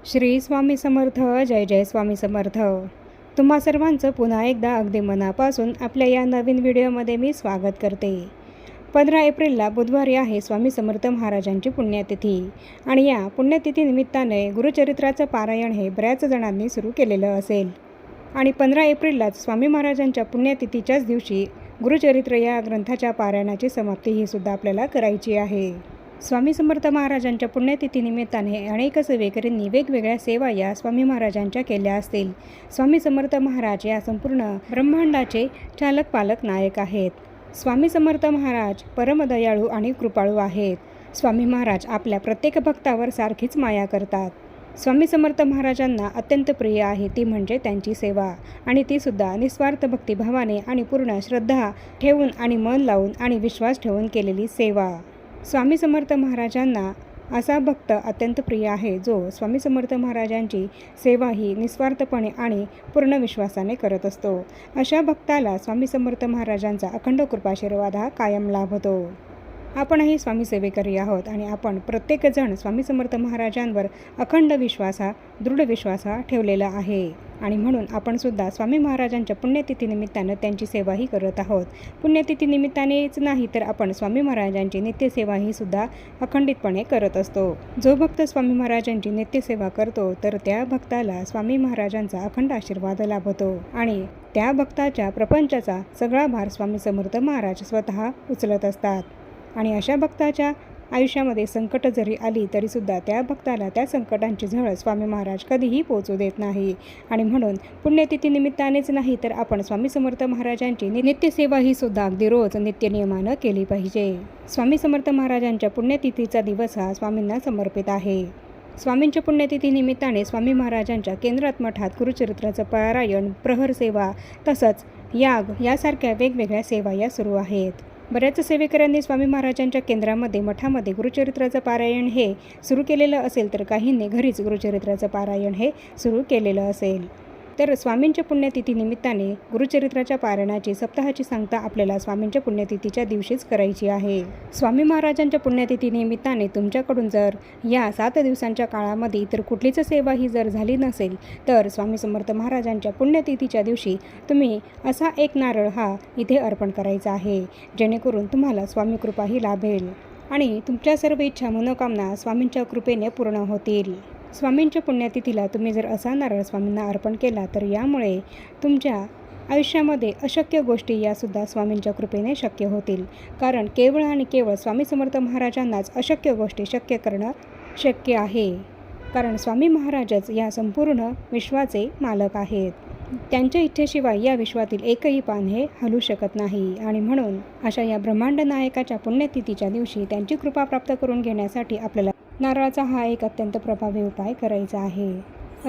श्री स्वामी समर्थ. जय जय स्वामी समर्थ. तुम्हा सर्वांचं पुन्हा एकदा अगदी मनापासून आपल्या या नवीन व्हिडिओमध्ये मी स्वागत करते. 15 एप्रिलला बुधवारी आहे स्वामी समर्थ महाराजांची पुण्यतिथी आणि या पुण्यतिथीनिमित्ताने गुरुचरित्राचं पारायण हे बऱ्याच जणांनी सुरू केलेलं असेल आणि 15 एप्रिललाच स्वामी महाराजांच्या पुण्यतिथीच्याच दिवशी गुरुचरित्र या ग्रंथाच्या पारायणाची समाप्ती ही सुद्धा आपल्याला करायची आहे. स्वामी समर्थ महाराजांच्या पुण्यतिथीनिमित्ताने अनेक सेवेकरींनी वेगवेगळ्या सेवा या स्वामी महाराजांच्या केल्या असतील. स्वामी समर्थ महाराज या संपूर्ण ब्रह्मांडाचे चालक पालक नायक आहेत. स्वामी समर्थ महाराज परमदयाळू आणि कृपाळू आहेत. स्वामी महाराज आपल्या प्रत्येक भक्तावर सारखीच माया करतात. स्वामी समर्थ महाराजांना अत्यंत प्रिय आहे ती म्हणजे त्यांची सेवा आणि ती सुद्धा निस्वार्थ भक्तिभावाने आणि पूर्ण श्रद्धा ठेवून आणि मन लावून आणि विश्वास ठेवून केलेली सेवा. स्वामी समर्थ महाराजांना असा भक्त अत्यंत प्रिय आहे जो स्वामी समर्थ महाराजांची सेवा ही निस्वार्थपणे आणि पूर्ण विश्वासाने करत असतो. अशा भक्ताला स्वामी समर्थ महाराजांचा अखंड कृपाशीर्वाद हा कायम लाभतो. आपणही स्वामी सेवेकरी आहोत आणि आपण प्रत्येकजण स्वामी समर्थ महाराजांवर अखंड विश्वास हा दृढ विश्वास हा ठेवलेला आहे आणि म्हणून आपण सुद्धा स्वामी महाराजांच्या पुण्यतिथीनिमित्तानं त्यांची सेवाही करत आहोत. पुण्यतिथीनिमित्तानेच नाही तर आपण स्वामी महाराजांची नित्यसेवाही सुद्धा अखंडितपणे करत असतो. जो भक्त स्वामी महाराजांची नित्यसेवा करतो तर त्या भक्ताला स्वामी महाराजांचा अखंड आशीर्वाद लाभतो आणि त्या भक्ताच्या प्रपंचाचा सगळा भार स्वामी समर्थ महाराज स्वतः उचलत असतात. आणि अशा भक्ताच्या आयुष्यामध्ये संकट जरी आली तरीसुद्धा त्या भक्ताला त्या संकटांची झळ स्वामी महाराज कधीही पोचू देत नाही आणि म्हणून पुण्यतिथीनिमित्तानेच नाही तर आपण स्वामी समर्थ महाराजांची नित्यसेवा ही सुद्धा अगदी रोज नित्यनियमानं केली पाहिजे. स्वामी समर्थ महाराजांच्या पुण्यतिथीचा दिवस हा स्वामींना समर्पित आहे. स्वामींच्या पुण्यतिथीनिमित्ताने स्वामी महाराजांच्या केंद्रात मठात गुरुचरित्राचं पारायण, प्रहर सेवा तसंच याग यासारख्या वेगवेगळ्या सेवा या सुरू आहेत. बऱ्याच सेवेकऱ्यांनी स्वामी महाराजांच्या केंद्रामध्ये मठामध्ये गुरुचरित्राचं पारायण हे सुरू केलेलं असेल तर काहींनी घरीच गुरुचरित्राचं पारायण हे सुरू केलेलं असेल. तर स्वामींच्या पुण्यतिथीनिमित्ताने गुरुचरित्राच्या पारायणाची सप्ताहाची सांगता आपल्याला स्वामींच्या पुण्यतिथीच्या दिवशीच करायची आहे. स्वामी महाराजांच्या पुण्यतिथीनिमित्ताने तुमच्याकडून जर या 7 दिवसांच्या काळामध्ये इतर कुठलीच सेवा ही जर झाली नसेल तर स्वामी समर्थ महाराजांच्या पुण्यतिथीच्या दिवशी तुम्ही असा एक नारळ हा इथे अर्पण करायचा आहे जेणेकरून तुम्हाला स्वामी कृपाही लाभेल आणि तुमच्या सर्व इच्छा मनोकामना स्वामींच्या कृपेने पूर्ण होतील. स्वामींच्या पुण्यतिथीला तुम्ही जर असा नारळ स्वामींना अर्पण केला तर यामुळे तुमच्या आयुष्यामध्ये अशक्य गोष्टी यासुद्धा स्वामींच्या कृपेने शक्य होतील. कारण केवळ आणि केवळ स्वामी समर्थ महाराजांनाच अशक्य गोष्टी शक्य करणं शक्य आहे. कारण स्वामी महाराजच या संपूर्ण विश्वाचे मालक आहेत. त्यांच्या इच्छेशिवाय या विश्वातील एकही पान हे हलू शकत नाही आणि म्हणून अशा या ब्रह्मांड नायकाच्या पुण्यतिथीच्या दिवशी त्यांची कृपा प्राप्त करून घेण्यासाठी आपल्याला नारळाचा हा एक अत्यंत प्रभावी उपाय करायचा आहे.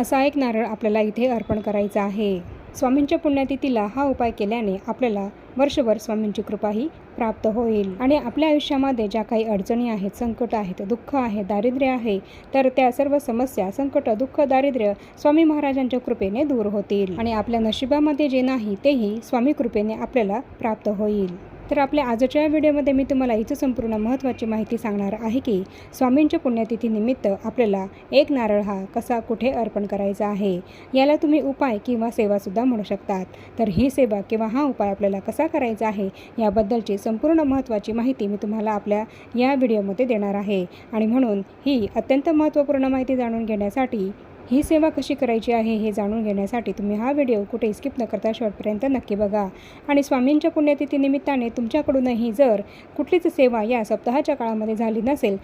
असा एक नारळ आपल्याला इथे अर्पण करायचा आहे. स्वामींच्या पुण्यतिथीला हा उपाय केल्याने आपल्याला वर्षभर स्वामींची कृपाही प्राप्त होईल आणि आपल्या आयुष्यामध्ये ज्या काही अडचणी आहेत, संकट आहेत, दुःख आहे, दारिद्र्य आहे तर त्या सर्व समस्या, संकट, दुःख, दारिद्र्य स्वामी महाराजांच्या कृपेने दूर होतील आणि आपल्या नशिबामध्ये जे नाही तेही स्वामी कृपेने आपल्याला प्राप्त होईल. तर आपल्या आजच्या व्हिडिओमध्ये मी तुम्हाला हीच संपूर्ण महत्त्वाची माहिती सांगणार आहे की स्वामींच्या पुण्यतिथीनिमित्त आपल्याला एक नारळ हा कसा कुठे अर्पण करायचा आहे. याला तुम्ही उपाय किंवा सेवासुद्धा म्हणू शकतात. तर ही सेवा किंवा हा उपाय आपल्याला कसा करायचा आहे याबद्दलची संपूर्ण महत्त्वाची माहिती मी तुम्हाला आपल्या या व्हिडिओमध्ये देणार आहे आणि म्हणून ही अत्यंत महत्त्वपूर्ण माहिती जाणून घेण्यासाठी ही सेवा कशी करायची आहे हे जाणून घेण्यासाठी तुम्ही हा व्हिडिओ कुठे स्किप न करता शेवटपर्यंत नक्की बघा. आणि स्वामींच्या पुण्यतिथीनिमित्ताने तुमच्याकडूनही जर कुठलीच सेवा या सप्ताहाच्या काळामध्ये झाली नसेल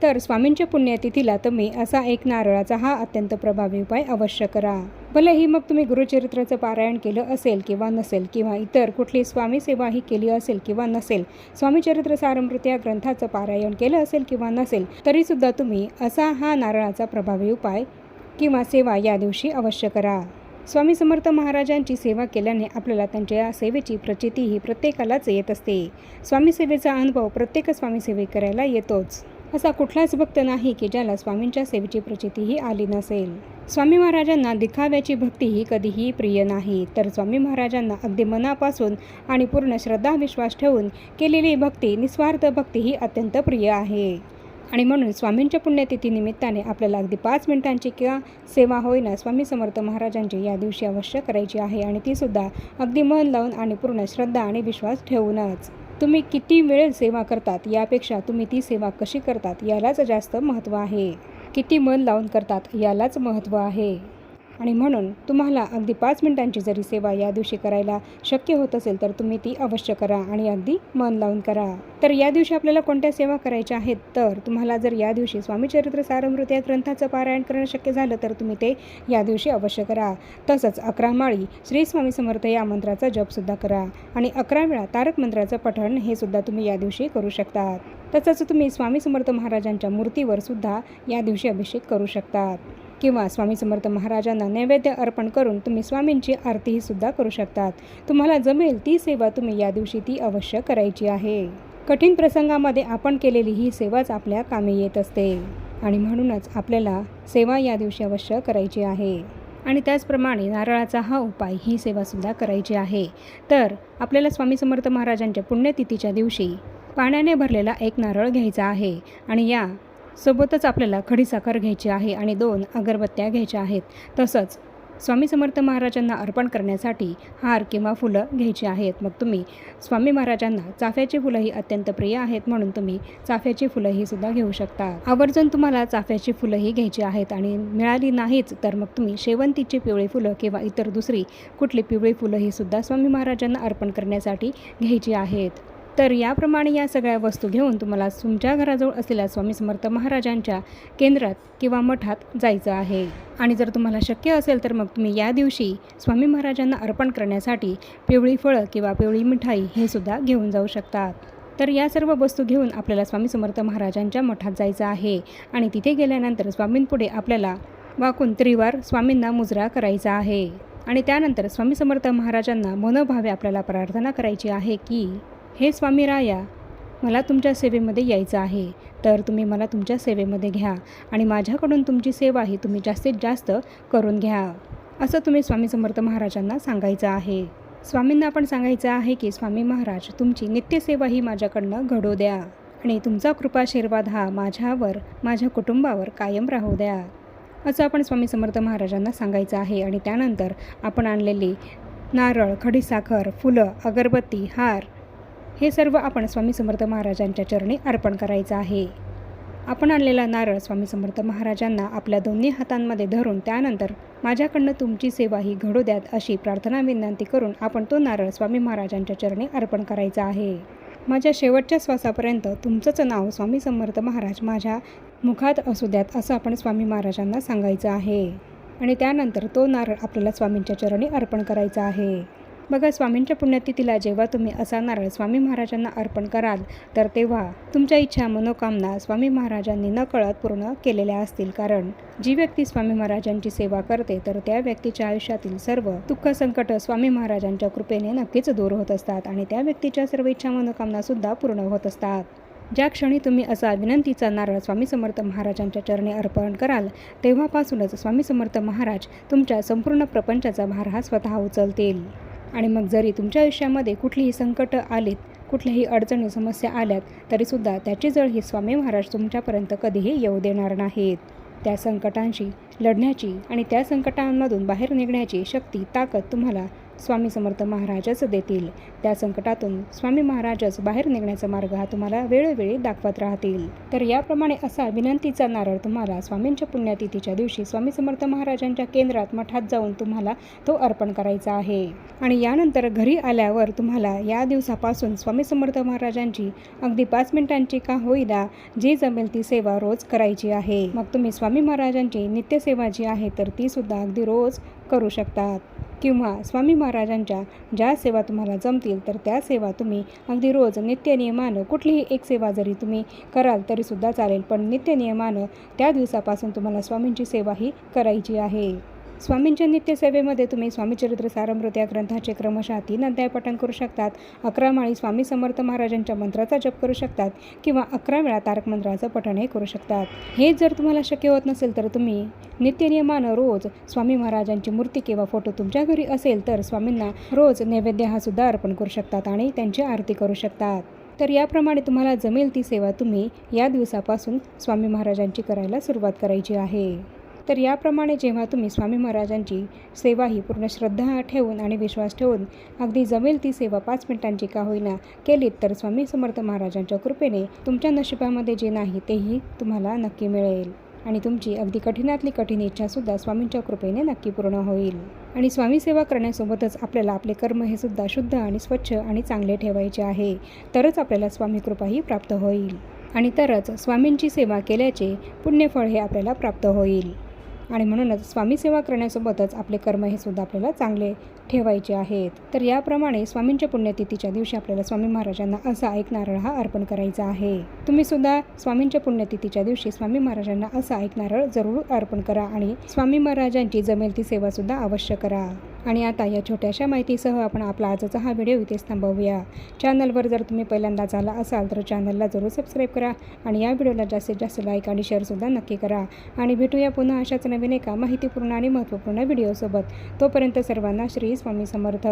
तर स्वामींच्या पुण्यतिथीला तुम्ही असा एक नारळाचा हा अत्यंत प्रभावी उपाय अवश्य करा. भलेही मग तुम्ही गुरुचरित्राचं पारायण केलं असेल किंवा नसेल किंवा इतर कुठली स्वामी सेवाही केली असेल किंवा नसेल, स्वामीचरित्र सारामृत या ग्रंथाचं पारायण केलं असेल किंवा नसेल तरीसुद्धा तुम्ही असा हा नारळाचा प्रभावी उपाय किंवा सेवा या दिवशी अवश्य करा. स्वामी समर्थ महाराजांची सेवा केल्याने आपल्याला त्यांच्या या सेवेची प्रचिती ही प्रत्येकालाच येत असते. स्वामी सेवेचा अनुभव प्रत्येक स्वामी सेवेकऱ्याला येतोच. असा कुठलाच भक्त नाही की ज्याला स्वामींच्या सेवेची प्रचितीही आली नसेल. स्वामी महाराजांना दिखाव्याची भक्ती ही कधीही प्रिय नाही तर स्वामी महाराजांना अगदी मनापासून आणि पूर्ण श्रद्धा विश्वास ठेवून केलेली भक्ती, निस्वार्थ भक्ती ही अत्यंत प्रिय आहे. आणि म्हणून स्वामींच्या पुण्यतिथी निमित्ताने आपल्याला अगदी 5 मिनिटांची किंवा सेवा होईना स्वामी समर्थ महाराजांची या दिवशी अवश्य करायची आहे आणि तीसुद्धा अगदी मन लावून आणि पूर्ण श्रद्धा आणि विश्वास ठेवूनच. तुम्ही किती वेळ सेवा करतात यापेक्षा तुम्ही ती सेवा कशी करतात यालाच जास्त महत्त्व आहे. किती मन लावून करतात यालाच महत्त्व आहे. आणि म्हणून तुम्हाला अगदी 5 मिनिटांची जरी सेवा या दिवशी करायला शक्य होत असेल तर तुम्ही ती अवश्य करा आणि अगदी मन लावून करा. तर या दिवशी आपल्याला कोणत्या सेवा करायच्या आहेत तर तुम्हाला जर या दिवशी स्वामी चरित्र सारामृत या ग्रंथाचं पारायण करणं शक्य झालं तर तुम्ही ते या दिवशी अवश्य करा. तसंच 11 माळी श्री स्वामी समर्थ या मंत्राचा जपसुद्धा करा आणि 11 वेळा तारक मंत्राचं पठण हे सुद्धा तुम्ही या दिवशी करू शकतात. तसंच तुम्ही स्वामी समर्थ महाराजांच्या मूर्तीवर सुद्धा या दिवशी अभिषेक करू शकतात किंवा स्वामी समर्थ महाराजांना नैवेद्य अर्पण करून तुम्ही स्वामींची आरतीही सुद्धा करू शकतात. तुम्हाला जमेल ती सेवा तुम्ही या दिवशी ती अवश्य करायची आहे. कठीण प्रसंगामध्ये आपण केलेली ही सेवाच आपल्या कामी येत असते आणि म्हणूनच आपल्याला सेवा या दिवशी अवश्य करायची आहे. आणि त्याचप्रमाणे नारळाचा हा उपाय ही सेवासुद्धा करायची आहे. तर आपल्याला स्वामी समर्थ महाराजांच्या पुण्यतिथीच्या दिवशी पाण्याने भरलेला एक नारळ घ्यायचा आहे आणि या सोबतच आपल्याला खडीसाखर घ्यायची आहे आणि 2 अगरबत्त्या घ्यायच्या आहेत. तसंच स्वामी समर्थ महाराजांना अर्पण करण्यासाठी हार किंवा फुलं घ्यायची आहेत. मग तुम्ही स्वामी महाराजांना चाफ्याची फुलंही अत्यंत प्रिय आहेत म्हणून तुम्ही चाफ्याची फुलंही सुद्धा घेऊ शकता. आवर्जून तुम्हाला चाफ्याची फुलंही घ्यायची आहेत आणि मिळाली नाहीच तर मग तुम्ही शेवंतीची पिवळी फुलं किंवा इतर दुसरी कुठली पिवळी फुलंही सुद्धा स्वामी महाराजांना अर्पण करण्यासाठी घ्यायची आहेत. तर याप्रमाणे या सगळ्या वस्तू घेऊन तुम्हाला तुमच्या घराजवळ असलेल्या स्वामी समर्थ महाराजांच्या केंद्रात किंवा मठात जायचं आहे. आणि जर तुम्हाला शक्य असेल तर मग तुम्ही या दिवशी स्वामी महाराजांना अर्पण करण्यासाठी पिवळी फळं किंवा पिवळी मिठाई हे सुद्धा घेऊन जाऊ शकतात. तर या सर्व वस्तू घेऊन आपल्याला स्वामी समर्थ महाराजांच्या मठात जायचं आहे आणि तिथे गेल्यानंतर स्वामींपुढे आपल्याला वाकून त्रिवार स्वामींना मुजरा करायचा आहे आणि त्यानंतर स्वामी समर्थ महाराजांना मनोभावे आपल्याला प्रार्थना करायची आहे की हे स्वामी राया, मला तुमच्या सेवेमध्ये यायचं आहे तर तुम्ही मला तुमच्या सेवेमध्ये घ्या आणि माझ्याकडून तुमची सेवा ही तुम्ही जास्तीत जास्त करून घ्या असं तुम्ही स्वामी समर्थ महाराजांना सांगायचं आहे. स्वामींना आपण सांगायचं आहे की स्वामी महाराज तुमची नित्यसेवा ही माझ्याकडनं घडू द्या आणि तुमचा कृपाशीर्वाद हा माझ्यावर माझ्या कुटुंबावर कायम राहू द्या असं आपण स्वामी समर्थ महाराजांना सांगायचं आहे. आणि त्यानंतर आपण आणलेली नारळ, खडीसाखर, फुलं, अगरबत्ती, हार हे सर्व आपण स्वामी समर्थ महाराजांच्या चरणी अर्पण करायचं आहे. आपण आणलेला नारळ स्वामी समर्थ महाराजांना आपल्या दोन्ही हातांमध्ये धरून त्यानंतर माझ्याकडनं तुमची सेवा ही घडू द्यात अशी प्रार्थना विनंती करून आपण तो नारळ स्वामी महाराजांच्या चरणी अर्पण करायचा आहे. माझ्या शेवटच्या श्वासापर्यंत तुमचंच नाव स्वामी समर्थ महाराज माझ्या मुखात असू द्यात असं आपण स्वामी महाराजांना सांगायचं आहे. आणि त्यानंतर तो नारळ आपल्याला स्वामींच्या चरणी अर्पण करायचा आहे. बघा, स्वामींच्या पुण्यतिथीला जेव्हा तुम्ही असा नारळ स्वामी महाराजांना अर्पण कराल तर तेव्हा तुमच्या इच्छा मनोकामना स्वामी महाराजांनी नकळत पूर्ण केलेल्या असतील. कारण जी व्यक्ती स्वामी महाराजांची सेवा करते तर त्या व्यक्तीच्या आयुष्यातील सर्व दुःख संकट स्वामी महाराजांच्या कृपेने नक्कीच दूर होत असतात आणि त्या व्यक्तीच्या सर्व इच्छा मनोकामना सुद्धा पूर्ण होत असतात. ज्या क्षणी तुम्ही असा विनंतीचा नारळ स्वामी समर्थ महाराजांच्या चरणी अर्पण कराल तेव्हापासूनच स्वामी समर्थ महाराज तुमच्या संपूर्ण प्रपंचाचा भार हा स्वतः उचलतील. आणि मग जरी तुमच्या आयुष्यामध्ये कुठलीही संकट आलीत, कुठल्याही अडचणी समस्या आल्यात तरीसुद्धा त्याची जळ ही स्वामी महाराज तुमच्यापर्यंत कधीही येऊ देणार नाहीत. त्या संकटांशी लढण्याची आणि त्या संकटांमधून बाहेर निघण्याची शक्ती, ताकद तुम्हाला स्वामी समर्थ महाराजच देतील. त्या संकटातून स्वामी महाराजच बाहेर निघण्याचा मार्ग हा तुम्हाला वेळोवेळी दाखवत राहतील. तर याप्रमाणे असा विनंतीचा नारळ तुम्हाला स्वामींच्या पुण्यतिथीच्या दिवशी स्वामी समर्थ महाराजांच्या केंद्रात मठात जाऊन तुम्हाला तो अर्पण करायचा आहे. आणि यानंतर घरी आल्यावर तुम्हाला या दिवसापासून स्वामी समर्थ महाराजांची अगदी 5 मिनिटांची का होईना जी जमेल ती सेवा रोज करायची आहे. मग तुम्ही स्वामी महाराजांची नित्यसेवा जी आहे तर ती सुद्धा अगदी रोज करू शकतात किंवा स्वामी महाराजांच्या ज्या सेवा तुम्हाला जमतील तर त्या सेवा तुम्ही अगदी रोज नित्यनियमानं कुठलीही एक सेवा जरी तुम्ही कराल तरीसुद्धा चालेल, पण नित्यनियमानं त्या दिवसापासून तुम्हाला स्वामींची सेवा ही करायची आहे. स्वामींच्या नित्यसेवेमध्ये तुम्ही स्वामी चरित्र सारामृत या ग्रंथाचे क्रमशः 3 अध्याय पठण करू शकतात, 11 माळी स्वामी समर्थ महाराजांच्या मंत्राचा जप करू शकतात किंवा 11 वेळा तारक मंत्राचं पठणही करू शकतात. हे जर तुम्हाला शक्य होत नसेल तर तुम्ही नित्यनियमानं रोज स्वामी महाराजांची मूर्ती किंवा फोटो तुमच्या घरी असेल तर स्वामींना रोज नैवेद्य हा सुद्धा अर्पण करू शकतात आणि त्यांची आरती करू शकतात. तर याप्रमाणे तुम्हाला जमेल ती सेवा तुम्ही या दिवसापासून स्वामी महाराजांची करायला सुरुवात करायची आहे. तर याप्रमाणे जेव्हा तुम्ही स्वामी महाराजांची सेवा ही पूर्ण श्रद्धा ठेवून आणि विश्वास ठेवून अगदी जमेल ती सेवा 5 मिनिटांची का होईना केलीत तर स्वामी समर्थ महाराजांच्या कृपेने तुमच्या नशिबामध्ये जे नाही तेही तुम्हाला नक्की मिळेल आणि तुमची अगदी कठीणातली कठीण इच्छासुद्धा स्वामींच्या कृपेने नक्की पूर्ण होईल. आणि स्वामी सेवा करण्यासोबतच आपल्याला आपले कर्म हे सुद्धा शुद्ध आणि स्वच्छ आणि चांगले ठेवायचे आहे. तरच आपल्याला स्वामी कृपाही प्राप्त होईल आणि तरच स्वामींची सेवा केल्याचे पुण्यफळ हे आपल्याला प्राप्त होईल. आणि म्हणूनच स्वामी सेवा करण्यासोबतच आपले कर्म हे सुद्धा आपल्याला चांगले ठेवायचे आहेत. तर याप्रमाणे स्वामींच्या पुण्यतिथीच्या दिवशी आपल्याला स्वामी महाराजांना असा एक नारळ हा अर्पण करायचा आहे. तुम्ही सुद्धा स्वामींच्या पुण्यतिथीच्या दिवशी स्वामी महाराजांना असा एक नारळ जरूर अर्पण करा आणि स्वामी महाराजांची जमेल ती सेवा सुद्धा अवश्य करा. आणि आता या छोट्याशा माहितीसह आपण आपला आजचा हा व्हिडिओ इथेच थांबवूया. चॅनलवर जर तुम्ही पहिल्यांदाच आला असाल तर चॅनलला जरूर सबस्क्राईब करा आणि या व्हिडिओला जास्तीत जास्त लाईक आणि शेअरसुद्धा नक्की करा. आणि भेटूया पुन्हा अशाच नवीन एका माहितीपूर्ण आणि महत्त्वपूर्ण व्हिडिओसोबत. तोपर्यंत सर्वांना श्री स्वामी समर्थ.